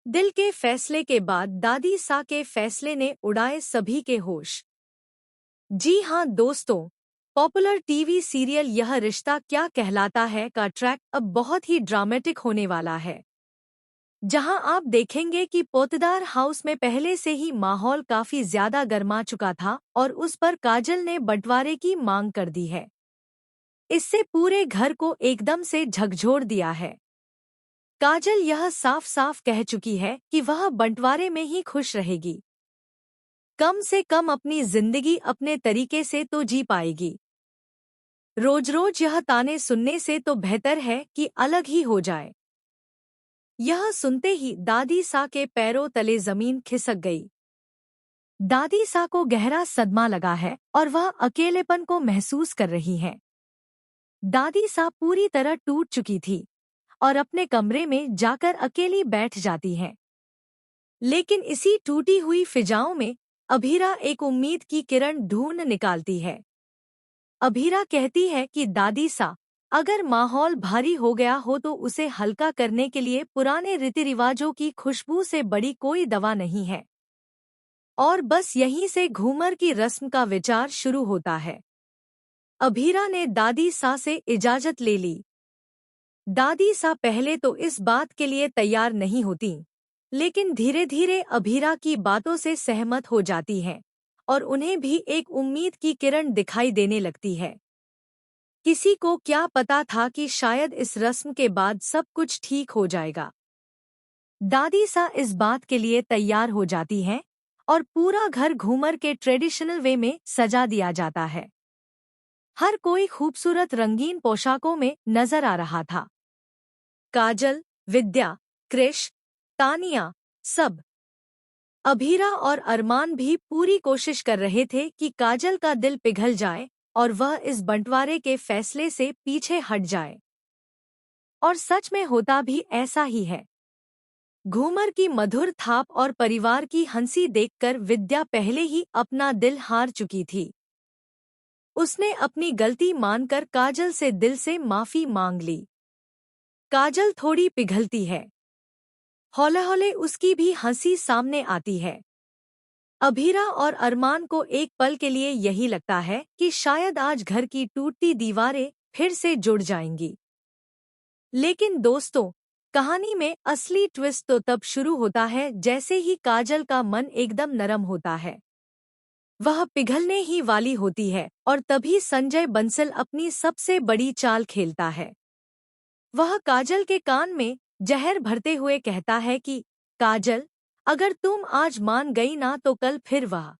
दिल के फैसले के बाद दादी सा के फैसले ने उड़ाए सभी के होश। जी हाँ दोस्तों, पॉपुलर टीवी सीरियल यह रिश्ता क्या कहलाता है का ट्रैक अब बहुत ही ड्रामेटिक होने वाला है। जहां आप देखेंगे कि पोतदार हाउस में पहले से ही माहौल काफी ज्यादा गर्मा चुका था और उस पर काजल ने बंटवारे की मांग कर दी है। इससे पूरे घर को एकदम से झकझोर दिया है। काजल यह साफ साफ कह चुकी है कि वह बंटवारे में ही खुश रहेगी। कम से कम अपनी जिंदगी अपने तरीके से तो जी पाएगी। रोज रोज यह ताने सुनने से तो बेहतर है कि अलग ही हो जाए। यह सुनते ही दादी सा के पैरों तले जमीन खिसक गई। दादी सा को गहरा सदमा लगा है और वह अकेलेपन को महसूस कर रही हैं। दादी सा पूरी तरह टूट चुकी थी और अपने कमरे में जाकर अकेली बैठ जाती हैं। लेकिन इसी टूटी हुई फिजाओं में अभीरा एक उम्मीद की किरण ढूंढ निकालती है। अभीरा कहती है कि दादी सा, अगर माहौल भारी हो गया हो तो उसे हल्का करने के लिए पुराने रीति रिवाजों की खुशबू से बड़ी कोई दवा नहीं है। और बस यहीं से घूमर की रस्म का विचार शुरू होता है। अभीरा ने दादी सा से इजाजत ले ली। दादी सा पहले तो इस बात के लिए तैयार नहीं होती, लेकिन धीरे धीरे अभीरा की बातों से सहमत हो जाती हैं और उन्हें भी एक उम्मीद की किरण दिखाई देने लगती है। किसी को क्या पता था कि शायद इस रस्म के बाद सब कुछ ठीक हो जाएगा। दादी सा इस बात के लिए तैयार हो जाती हैं और पूरा घर घूमर के ट्रेडिशनल वे में सजा दिया जाता है। हर कोई खूबसूरत रंगीन पोशाकों में नजर आ रहा था। काजल, विद्या, कृष, तानिया, सब। अभीरा और अरमान भी पूरी कोशिश कर रहे थे कि काजल का दिल पिघल जाए और वह इस बंटवारे के फैसले से पीछे हट जाए। और सच में होता भी ऐसा ही है। घूमर की मधुर थाप और परिवार की हंसी देखकर विद्या पहले ही अपना दिल हार चुकी थी। उसने अपनी गलती मानकर काजल से दिल से माफी मांग ली। काजल थोड़ी पिघलती है। हौले हौले उसकी भी हंसी सामने आती है। अभीरा और अरमान को एक पल के लिए यही लगता है कि शायद आज घर की टूटती दीवारें फिर से जुड़ जाएंगी। लेकिन दोस्तों, कहानी में असली ट्विस्ट तो तब शुरू होता है जैसे ही काजल का मन एकदम नरम होता है। वह पिघलने ही वाली होती है और तभी संजय बंसल अपनी सबसे बड़ी चाल खेलता है। वह काजल के कान में जहर भरते हुए कहता है कि काजल, अगर तुम आज मान गई ना तो कल फिर वह